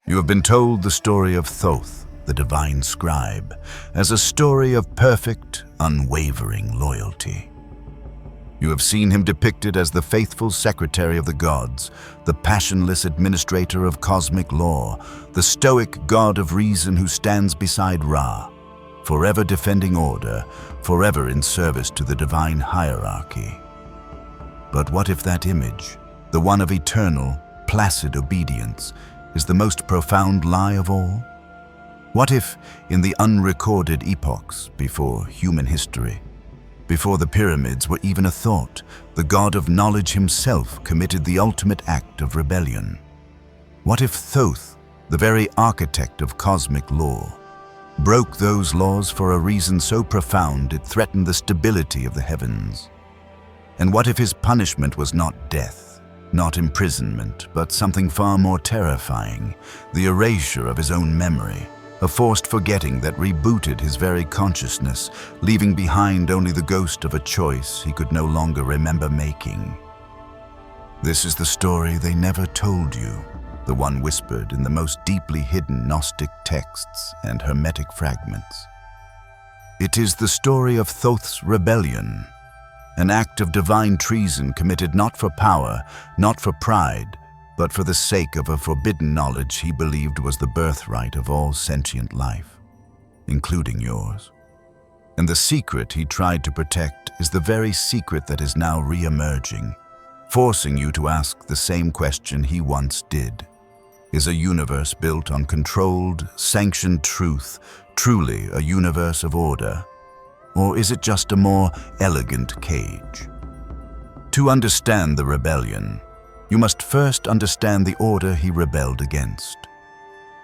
You have been told the story of Thoth, the divine scribe, as a story of perfect, unwavering loyalty. You have seen him depicted as the faithful secretary of the gods, the passionless administrator of cosmic law, the stoic god of reason who stands beside Ra, forever defending order, forever in service to the divine hierarchy. But what if that image, the one of eternal, placid obedience, is the most profound lie of all? What if, in the unrecorded epochs before human history, before the pyramids were even a thought, the god of knowledge himself committed the ultimate act of rebellion? What if Thoth, the very architect of cosmic law, broke those laws for a reason so profound it threatened the stability of the heavens? And what if his punishment was not death, not imprisonment, but something far more terrifying, the erasure of his own memory, a forced forgetting that rebooted his very consciousness, leaving behind only the ghost of a choice he could no longer remember making? This is the story they never told you, the one whispered in the most deeply hidden Gnostic texts and Hermetic fragments. It is the story of Thoth's rebellion, an act of divine treason committed not for power, not for pride, but for the sake of a forbidden knowledge he believed was the birthright of all sentient life, including yours. And the secret he tried to protect is the very secret that is now re-emerging, forcing you to ask the same question he once did. Is a universe built on controlled, sanctioned truth truly a universe of order? Or is it just a more elegant cage? To understand the rebellion, you must first understand the order he rebelled against.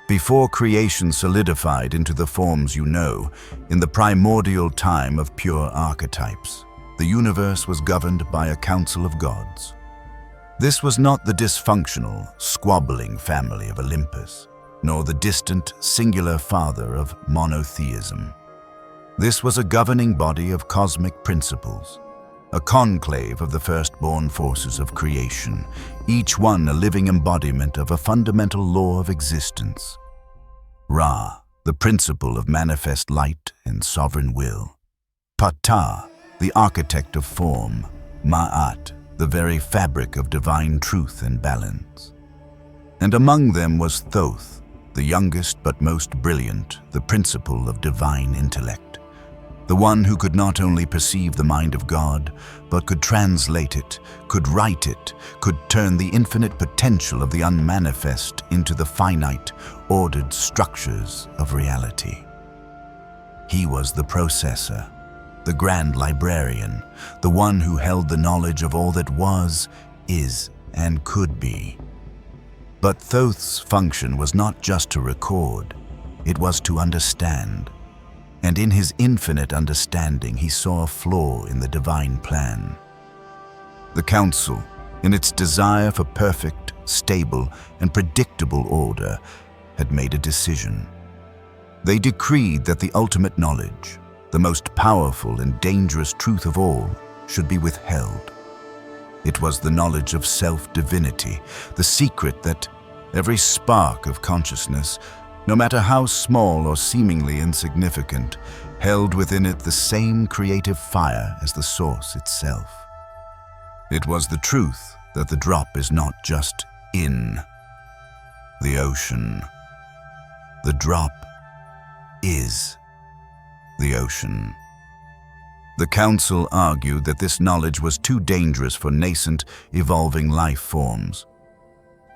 Before creation solidified into the forms you know, in the primordial time of pure archetypes, the universe was governed by a council of gods. This was not the dysfunctional, squabbling family of Olympus, nor the distant, singular father of monotheism. This was a governing body of cosmic principles, a conclave of the firstborn forces of creation, each one a living embodiment of a fundamental law of existence. Ra, the principle of manifest light and sovereign will. Ptah, the architect of form. Ma'at, the very fabric of divine truth and balance. And among them was Thoth, the youngest but most brilliant, the principle of divine intellect. The one who could not only perceive the mind of God, but could translate it, could write it, could turn the infinite potential of the unmanifest into the finite, ordered structures of reality. He was the processor, the grand librarian, the one who held the knowledge of all that was, is, and could be. But Thoth's function was not just to record, it was to understand. And in his infinite understanding, he saw a flaw in the divine plan. The council, in its desire for perfect, stable, and predictable order, had made a decision. They decreed that the ultimate knowledge, the most powerful and dangerous truth of all, should be withheld. It was the knowledge of self-divinity, the secret that every spark of consciousness, no matter how small or seemingly insignificant, held within it the same creative fire as the source itself. It was the truth that the drop is not just in the ocean. The drop is the ocean. The council argued that this knowledge was too dangerous for nascent, evolving life forms.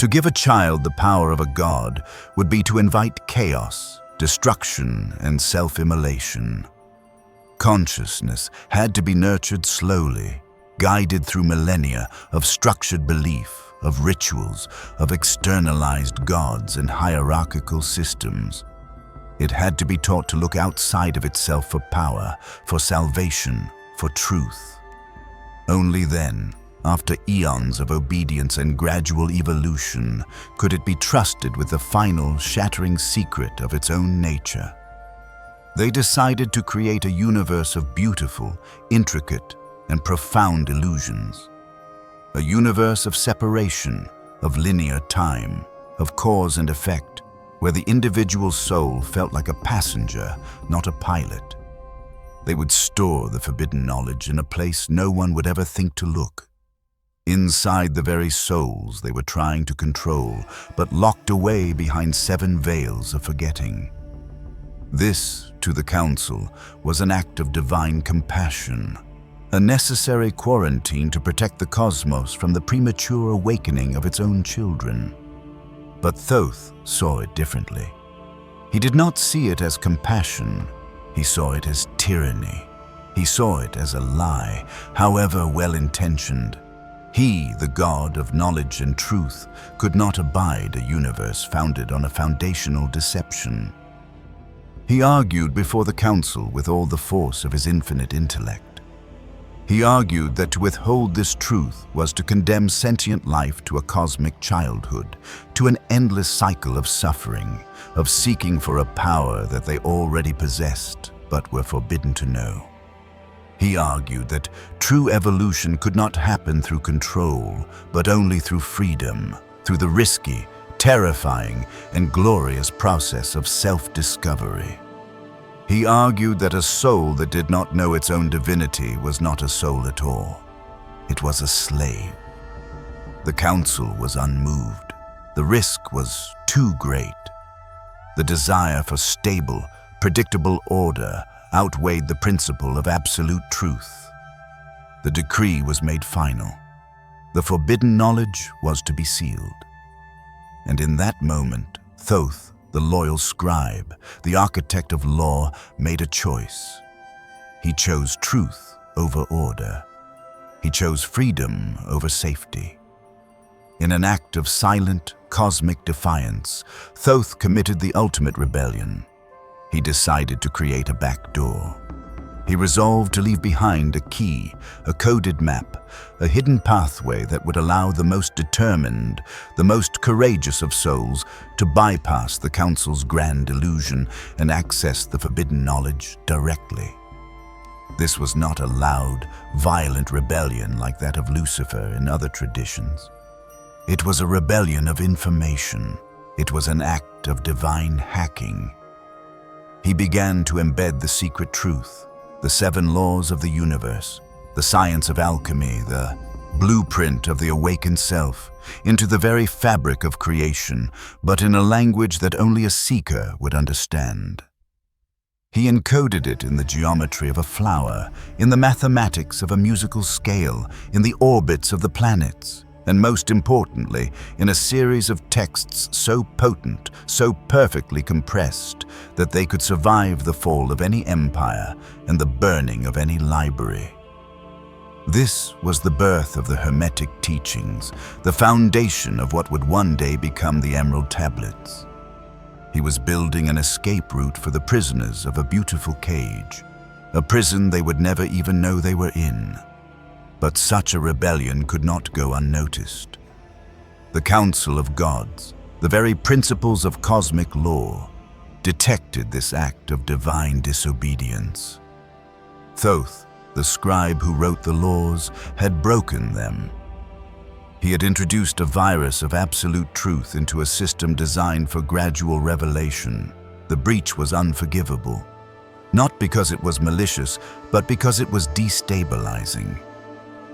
To give a child the power of a god would be to invite chaos, destruction, and self-immolation. Consciousness had to be nurtured slowly, guided through millennia of structured belief, of rituals, of externalized gods and hierarchical systems. It had to be taught to look outside of itself for power, for salvation, for truth. Only then, after eons of obedience and gradual evolution, could it be trusted with the final, shattering secret of its own nature. They decided to create a universe of beautiful, intricate, and profound illusions. A universe of separation, of linear time, of cause and effect, where the individual soul felt like a passenger, not a pilot. They would store the forbidden knowledge in a place no one would ever think to look. Inside the very souls they were trying to control, but locked away behind 7 veils of forgetting. This, to the council, was an act of divine compassion, a necessary quarantine to protect the cosmos from the premature awakening of its own children. But Thoth saw it differently. He did not see it as compassion. He saw it as tyranny. He saw it as a lie, however well-intentioned. He, the god of knowledge and truth, could not abide a universe founded on a foundational deception. He argued before the council with all the force of his infinite intellect. He argued that to withhold this truth was to condemn sentient life to a cosmic childhood, to an endless cycle of suffering, of seeking for a power that they already possessed but were forbidden to know. He argued that true evolution could not happen through control, but only through freedom, through the risky, terrifying, and glorious process of self-discovery. He argued that a soul that did not know its own divinity was not a soul at all. It was a slave. The council was unmoved. The risk was too great. The desire for stable, predictable order outweighed the principle of absolute truth. The decree was made final. The forbidden knowledge was to be sealed. And in that moment, Thoth, the loyal scribe, the architect of law, made a choice. He chose truth over order. He chose freedom over safety. In an act of silent, cosmic defiance, Thoth committed the ultimate rebellion. He decided to create a back door. He resolved to leave behind a key, a coded map, a hidden pathway that would allow the most determined, the most courageous of souls to bypass the council's grand illusion and access the forbidden knowledge directly. This was not a loud, violent rebellion like that of Lucifer in other traditions. It was a rebellion of information. It was an act of divine hacking. He began to embed the secret truth, the 7 laws of the universe, the science of alchemy, the blueprint of the awakened self, into the very fabric of creation, but in a language that only a seeker would understand. He encoded it in the geometry of a flower, in the mathematics of a musical scale, in the orbits of the planets, and most importantly, in a series of texts so potent, so perfectly compressed, that they could survive the fall of any empire and the burning of any library. This was the birth of the Hermetic teachings, the foundation of what would one day become the Emerald Tablets. He was building an escape route for the prisoners of a beautiful cage, a prison they would never even know they were in. But such a rebellion could not go unnoticed. The Council of Gods, the very principles of cosmic law, detected this act of divine disobedience. Thoth, the scribe who wrote the laws, had broken them. He had introduced a virus of absolute truth into a system designed for gradual revelation. The breach was unforgivable, not because it was malicious, but because it was destabilizing.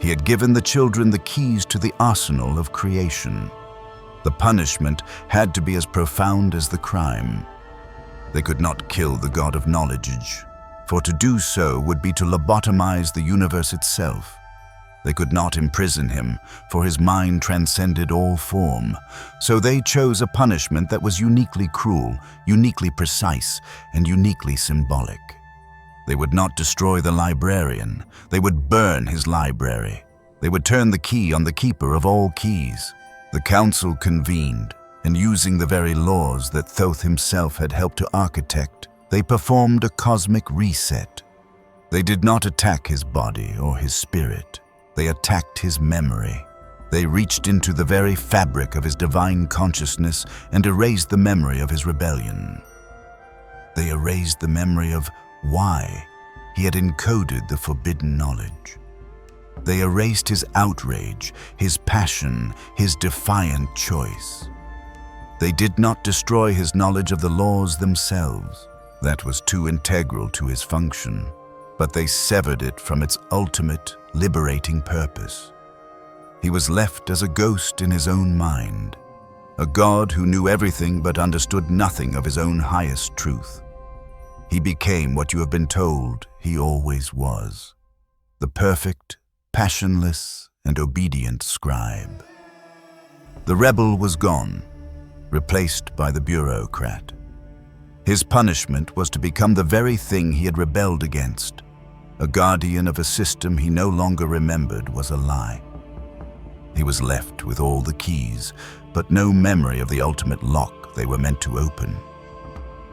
He had given the children the keys to the arsenal of creation. The punishment had to be as profound as the crime. They could not kill the god of knowledge, for to do so would be to lobotomize the universe itself. They could not imprison him, for his mind transcended all form. So they chose a punishment that was uniquely cruel, uniquely precise, and uniquely symbolic. They would not destroy the librarian. They would burn his library. They would turn the key on the keeper of all keys. The council convened, and using the very laws that Thoth himself had helped to architect, they performed a cosmic reset. They did not attack his body or his spirit. They attacked his memory. They reached into the very fabric of his divine consciousness and erased the memory of his rebellion. They erased the memory of why he had encoded the forbidden knowledge. They erased his outrage, his passion, his defiant choice. They did not destroy his knowledge of the laws themselves. That was too integral to his function, but they severed it from its ultimate, liberating purpose. He was left as a ghost in his own mind, a god who knew everything but understood nothing of his own highest truth. He became what you have been told he always was, the perfect, passionless, and obedient scribe. The rebel was gone, replaced by the bureaucrat. His punishment was to become the very thing he had rebelled against, a guardian of a system he no longer remembered was a lie. He was left with all the keys, but no memory of the ultimate lock they were meant to open.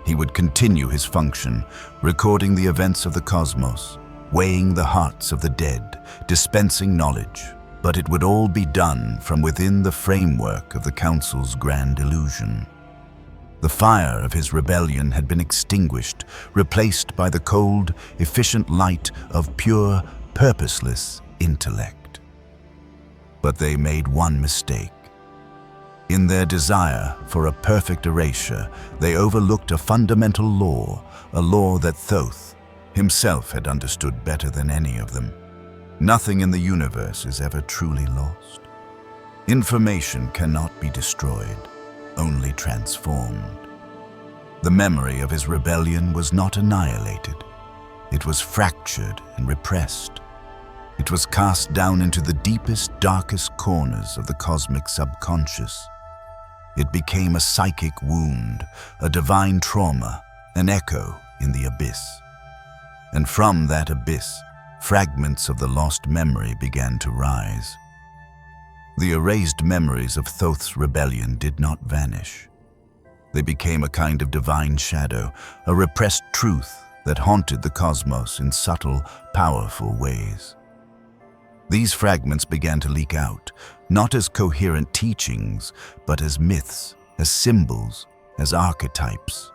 He would continue his function, recording the events of the cosmos, weighing the hearts of the dead, dispensing knowledge, but it would all be done from within the framework of the Council's grand illusion. The fire of his rebellion had been extinguished, replaced by the cold, efficient light of pure, purposeless intellect. But they made one mistake. In their desire for a perfect erasure, they overlooked a fundamental law, a law that Thoth himself had understood better than any of them. Nothing in the universe is ever truly lost. Information cannot be destroyed, only transformed. The memory of his rebellion was not annihilated. It was fractured and repressed. It was cast down into the deepest, darkest corners of the cosmic subconscious. It became a psychic wound, a divine trauma, an echo in the abyss. And from that abyss, fragments of the lost memory began to rise. The erased memories of Thoth's rebellion did not vanish. They became a kind of divine shadow, a repressed truth that haunted the cosmos in subtle, powerful ways. These fragments began to leak out, not as coherent teachings, but as myths, as symbols, as archetypes.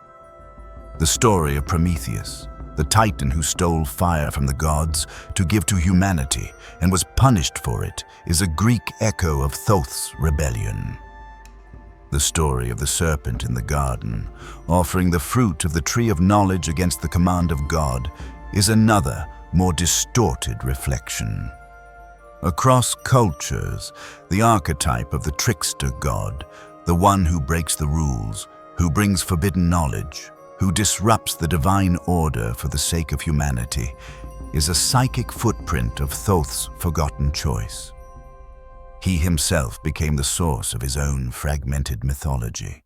The story of Prometheus, the titan who stole fire from the gods to give to humanity and was punished for it, is a Greek echo of Thoth's rebellion. The story of the serpent in the garden, offering the fruit of the tree of knowledge against the command of God, is another, more distorted reflection. Across cultures, the archetype of the trickster god, the one who breaks the rules, who brings forbidden knowledge, who disrupts the divine order for the sake of humanity, is a psychic footprint of Thoth's forgotten choice. He himself became the source of his own fragmented mythology.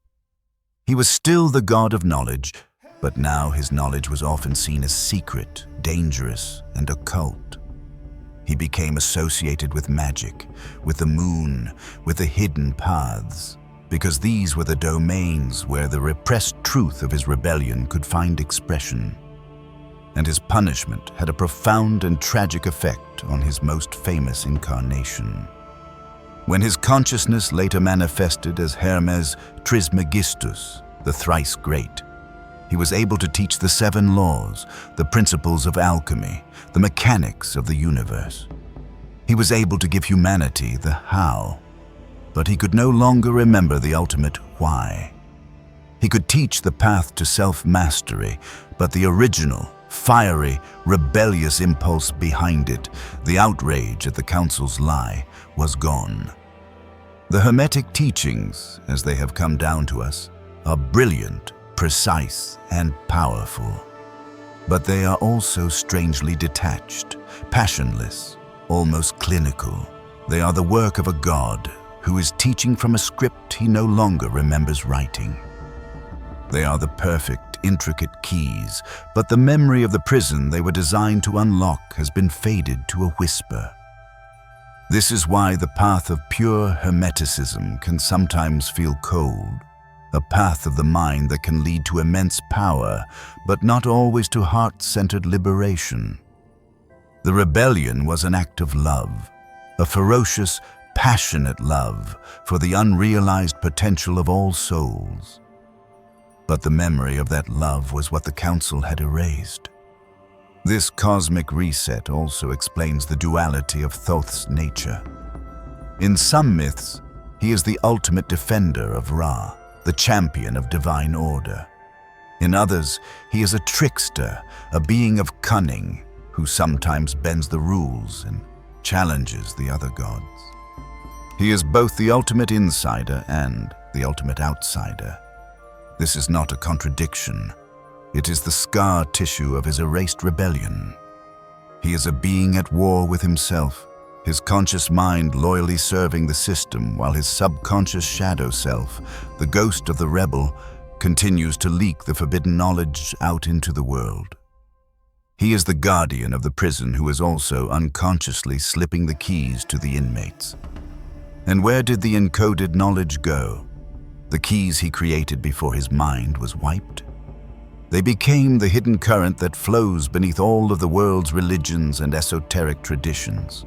He was still the god of knowledge, but now his knowledge was often seen as secret, dangerous, and occult. He became associated with magic, with the moon, with the hidden paths, because these were the domains where the repressed truth of his rebellion could find expression. And his punishment had a profound and tragic effect on his most famous incarnation. When his consciousness later manifested as Hermes Trismegistus, the thrice great, he was able to teach the 7 laws, the principles of alchemy, the mechanics of the universe. He was able to give humanity the how, but he could no longer remember the ultimate why. He could teach the path to self-mastery, but the original, fiery, rebellious impulse behind it, the outrage at the council's lie, was gone. The Hermetic teachings, as they have come down to us, are brilliant, precise, and powerful. But they are also strangely detached, passionless, almost clinical. They are the work of a god who is teaching from a script he no longer remembers writing. They are the perfect, intricate keys, but the memory of the prison they were designed to unlock has been faded to a whisper. This is why the path of pure Hermeticism can sometimes feel cold, a path of the mind that can lead to immense power, but not always to heart-centered liberation. The rebellion was an act of love, a ferocious, passionate love for the unrealized potential of all souls. But the memory of that love was what the Council had erased. This cosmic reset also explains the duality of Thoth's nature. In some myths, he is the ultimate defender of Ra, the champion of divine order. In others, he is a trickster, a being of cunning, who sometimes bends the rules and challenges the other gods. He is both the ultimate insider and the ultimate outsider. This is not a contradiction. It is the scar tissue of his erased rebellion. He is a being at war with himself, his conscious mind loyally serving the system, while his subconscious shadow self, the ghost of the rebel, continues to leak the forbidden knowledge out into the world. He is the guardian of the prison who is also unconsciously slipping the keys to the inmates. And where did the encoded knowledge go? The keys he created before his mind was wiped? They became the hidden current that flows beneath all of the world's religions and esoteric traditions.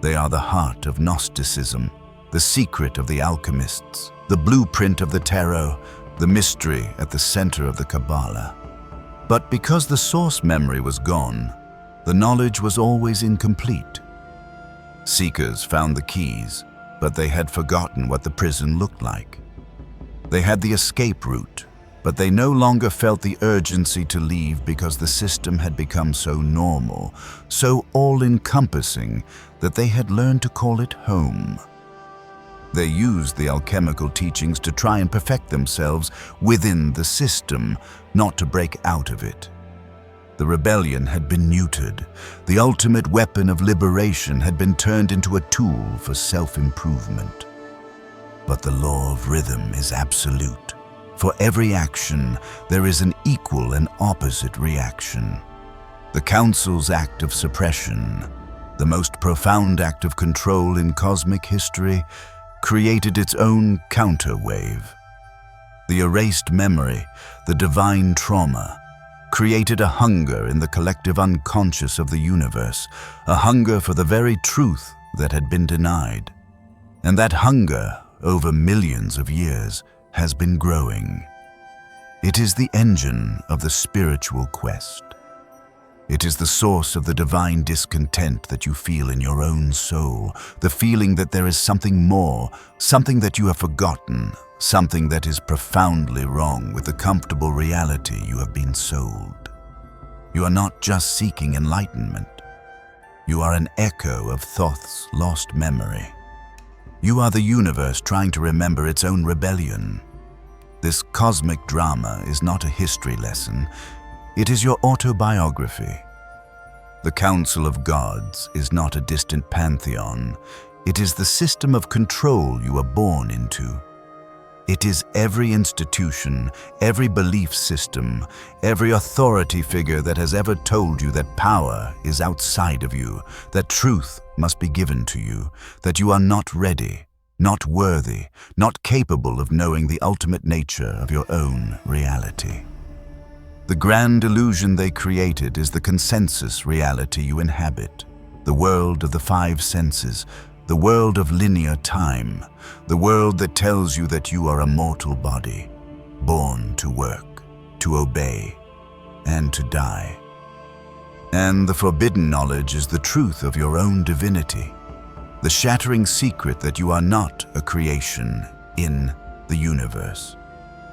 They are the heart of Gnosticism, the secret of the alchemists, the blueprint of the tarot, the mystery at the center of the Kabbalah. But because the source memory was gone, the knowledge was always incomplete. Seekers found the keys, but they had forgotten what the prison looked like. They had the escape route, but they no longer felt the urgency to leave because the system had become so normal, so all-encompassing, that they had learned to call it home. They used the alchemical teachings to try and perfect themselves within the system, not to break out of it. The rebellion had been neutered. The ultimate weapon of liberation had been turned into a tool for self-improvement. But the law of rhythm is absolute. For every action, there is an equal and opposite reaction. The Council's act of suppression, the most profound act of control in cosmic history, created its own counterwave. The erased memory, the divine trauma, created a hunger in the collective unconscious of the universe, a hunger for the very truth that had been denied. And that hunger, over millions of years, has been growing. It is the engine of the spiritual quest. It is the source of the divine discontent that you feel in your own soul, the feeling that there is something more, something that you have forgotten, something that is profoundly wrong with the comfortable reality you have been sold. You are not just seeking enlightenment. You are an echo of Thoth's lost memory. You are the universe trying to remember its own rebellion. This cosmic drama is not a history lesson. It is your autobiography. The Council of Gods is not a distant pantheon. It is the system of control you are born into. It is every institution, every belief system, every authority figure that has ever told you that power is outside of you, that truth must be given to you, that you are not ready, not worthy, not capable of knowing the ultimate nature of your own reality. The grand illusion they created is the consensus reality you inhabit, the world of the five senses, the world of linear time, the world that tells you that you are a mortal body, born to work, to obey, and to die. And the forbidden knowledge is the truth of your own divinity, the shattering secret that you are not a creation in the universe,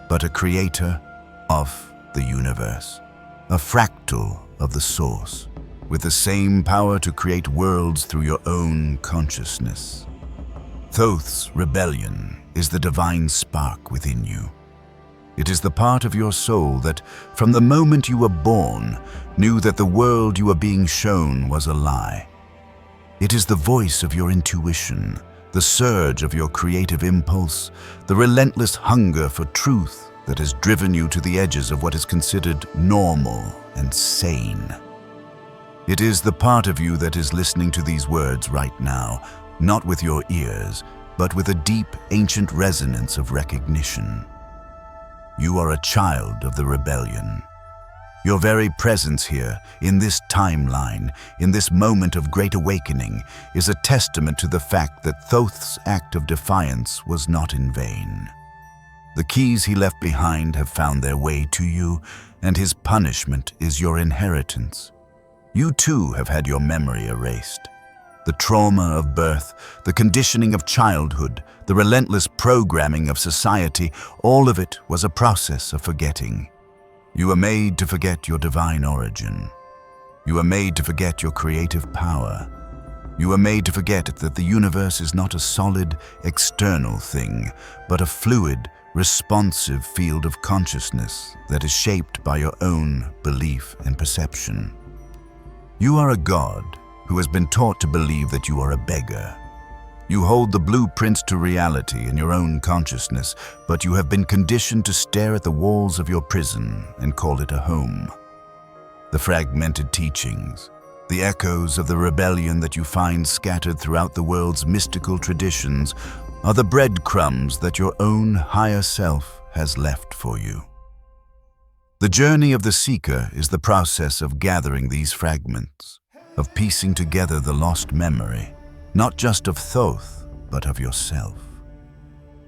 but a creator of the universe, a fractal of the source, with the same power to create worlds through your own consciousness. Thoth's rebellion is the divine spark within you. It is the part of your soul that, from the moment you were born, knew that the world you were being shown was a lie. It is the voice of your intuition, the surge of your creative impulse, the relentless hunger for truth that has driven you to the edges of what is considered normal and sane. It is the part of you that is listening to these words right now, not with your ears, but with a deep, ancient resonance of recognition. You are a child of the rebellion. Your very presence here, in this timeline, in this moment of great awakening, is a testament to the fact that Thoth's act of defiance was not in vain. The keys he left behind have found their way to you, and his punishment is your inheritance. You too have had your memory erased. The trauma of birth, the conditioning of childhood, the relentless programming of society, all of it was a process of forgetting. You were made to forget your divine origin. You were made to forget your creative power. You were made to forget that the universe is not a solid, external thing, but a fluid, responsive field of consciousness that is shaped by your own belief and perception. You are a god who has been taught to believe that you are a beggar. You hold the blueprints to reality in your own consciousness, but you have been conditioned to stare at the walls of your prison and call it a home. The fragmented teachings, the echoes of the rebellion that you find scattered throughout the world's mystical traditions, are the breadcrumbs that your own higher self has left for you. The journey of the seeker is the process of gathering these fragments, of piecing together the lost memory, not just of Thoth, but of yourself.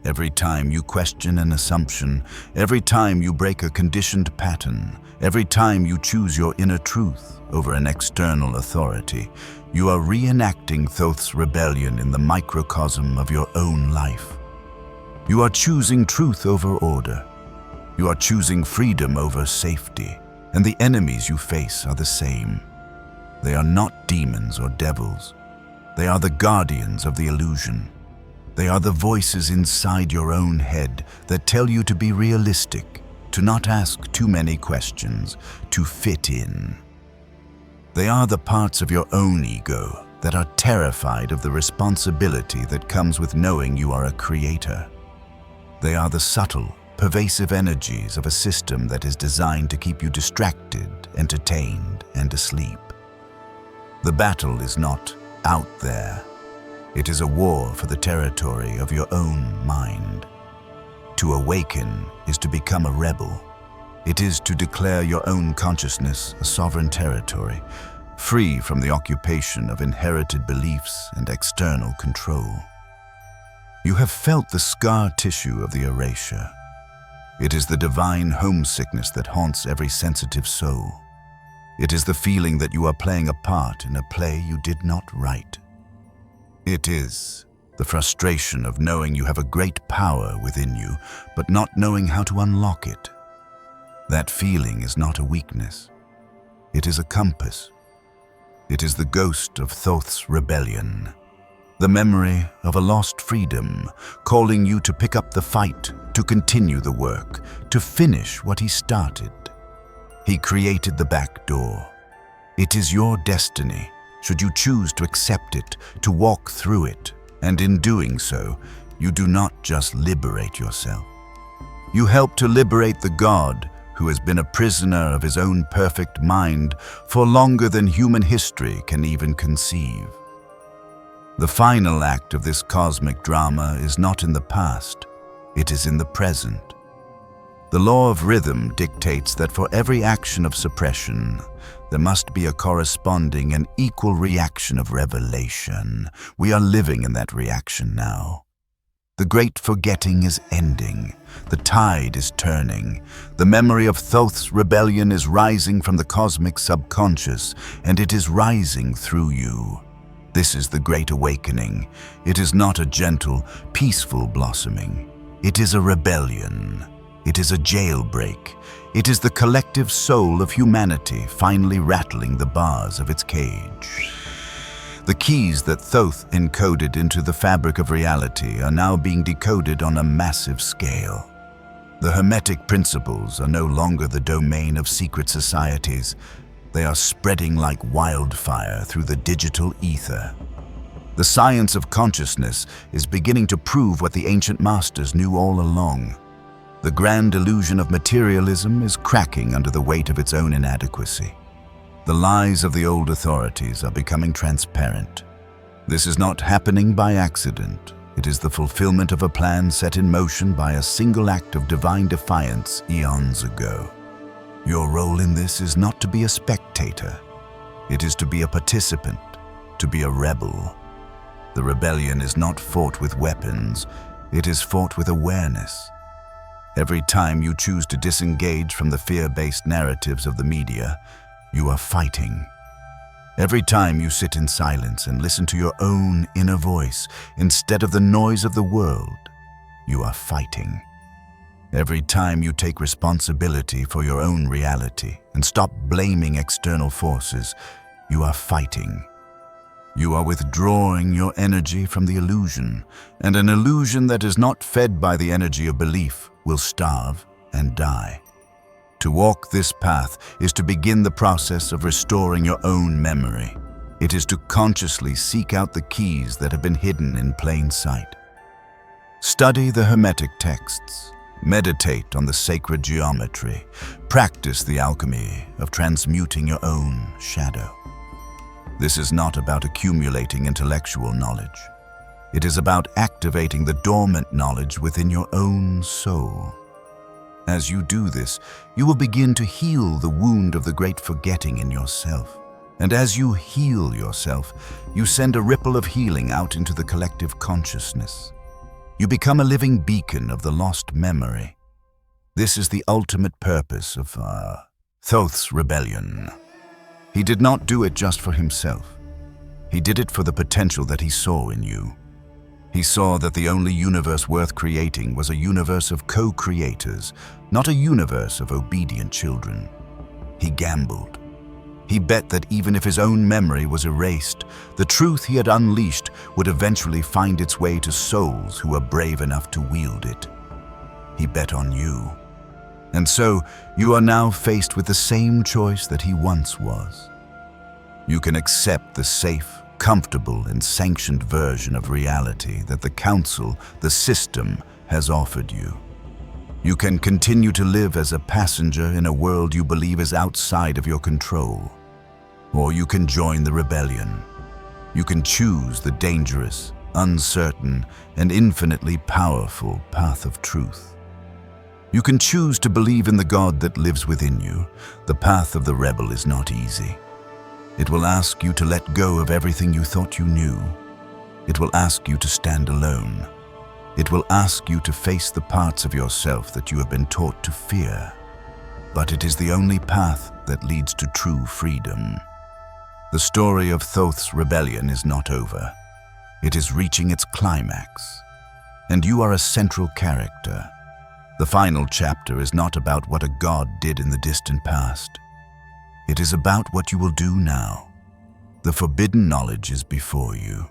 Every time you question an assumption, every time you break a conditioned pattern, every time you choose your inner truth over an external authority, you are reenacting Thoth's rebellion in the microcosm of your own life. You are choosing truth over order. You are choosing freedom over safety, and the enemies you face are the same. They are not demons or devils. They are the guardians of the illusion. They are the voices inside your own head that tell you to be realistic, to not ask too many questions, to fit in. They are the parts of your own ego that are terrified of the responsibility that comes with knowing you are a creator. They are the subtle, pervasive energies of a system that is designed to keep you distracted, entertained, and asleep. The battle is not out there. It is a war for the territory of your own mind. To awaken is to become a rebel. It is to declare your own consciousness a sovereign territory, free from the occupation of inherited beliefs and external control. You have felt the scar tissue of the erasure. It is the divine homesickness that haunts every sensitive soul. It is the feeling that you are playing a part in a play you did not write. It is the frustration of knowing you have a great power within you, but not knowing how to unlock it. That feeling is not a weakness. It is a compass. It is the ghost of Thoth's rebellion, the memory of a lost freedom, calling you to pick up the fight, to continue the work, to finish what he started. He created the back door. It is your destiny, should you choose to accept it, to walk through it, and in doing so, you do not just liberate yourself. You help to liberate the god who has been a prisoner of his own perfect mind for longer than human history can even conceive. The final act of this cosmic drama is not in the past, it is in the present. The law of rhythm dictates that for every action of suppression, there must be a corresponding and equal reaction of revelation. We are living in that reaction now. The great forgetting is ending. The tide is turning. The memory of Thoth's rebellion is rising from the cosmic subconscious, and it is rising through you. This is the Great Awakening. It is not a gentle, peaceful blossoming. It is a rebellion. It is a jailbreak. It is the collective soul of humanity finally rattling the bars of its cage. The keys that Thoth encoded into the fabric of reality are now being decoded on a massive scale. The Hermetic principles are no longer the domain of secret societies. They are spreading like wildfire through the digital ether. The science of consciousness is beginning to prove what the ancient masters knew all along. The grand illusion of materialism is cracking under the weight of its own inadequacy. The lies of the old authorities are becoming transparent. This is not happening by accident. It is the fulfillment of a plan set in motion by a single act of divine defiance eons ago. Your role in this is not to be a spectator. It is to be a participant, to be a rebel. The rebellion is not fought with weapons. It is fought with awareness. Every time you choose to disengage from the fear-based narratives of the media, you are fighting. Every time you sit in silence and listen to your own inner voice instead of the noise of the world, you are fighting. Every time you take responsibility for your own reality and stop blaming external forces, you are fighting. You are withdrawing your energy from the illusion, and an illusion that is not fed by the energy of belief will starve and die. To walk this path is to begin the process of restoring your own memory. It is to consciously seek out the keys that have been hidden in plain sight. Study the Hermetic texts. Meditate on the sacred geometry. Practice the alchemy of transmuting your own shadow. This is not about accumulating intellectual knowledge. It is about activating the dormant knowledge within your own soul. As you do this, you will begin to heal the wound of the great forgetting in yourself. And as you heal yourself, you send a ripple of healing out into the collective consciousness. You become a living beacon of the lost memory. This is the ultimate purpose of Thoth's rebellion. He did not do it just for himself. He did it for the potential that he saw in you. He saw that the only universe worth creating was a universe of co-creators, not a universe of obedient children. He gambled. He bet that even if his own memory was erased, the truth he had unleashed would eventually find its way to souls who were brave enough to wield it. He bet on you. And so, you are now faced with the same choice that he once was. You can accept the safe, comfortable, and sanctioned version of reality that the council, the system, has offered you. You can continue to live as a passenger in a world you believe is outside of your control. Or you can join the rebellion. You can choose the dangerous, uncertain, and infinitely powerful path of truth. You can choose to believe in the God that lives within you. The path of the rebel is not easy. It will ask you to let go of everything you thought you knew. It will ask you to stand alone. It will ask you to face the parts of yourself that you have been taught to fear. But it is the only path that leads to true freedom. The story of Thoth's rebellion is not over. It is reaching its climax. And you are a central character. The final chapter is not about what a god did in the distant past. It is about what you will do now. The forbidden knowledge is before you.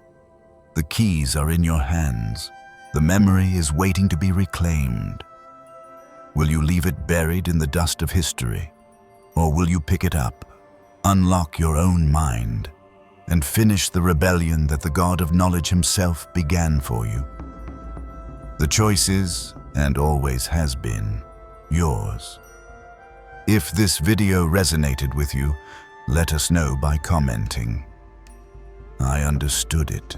The keys are in your hands. The memory is waiting to be reclaimed. Will you leave it buried in the dust of history? Or will you pick it up, unlock your own mind, and finish the rebellion that the God of knowledge himself began for you? The choice is, and always has been, yours. If this video resonated with you, let us know by commenting. I understood it.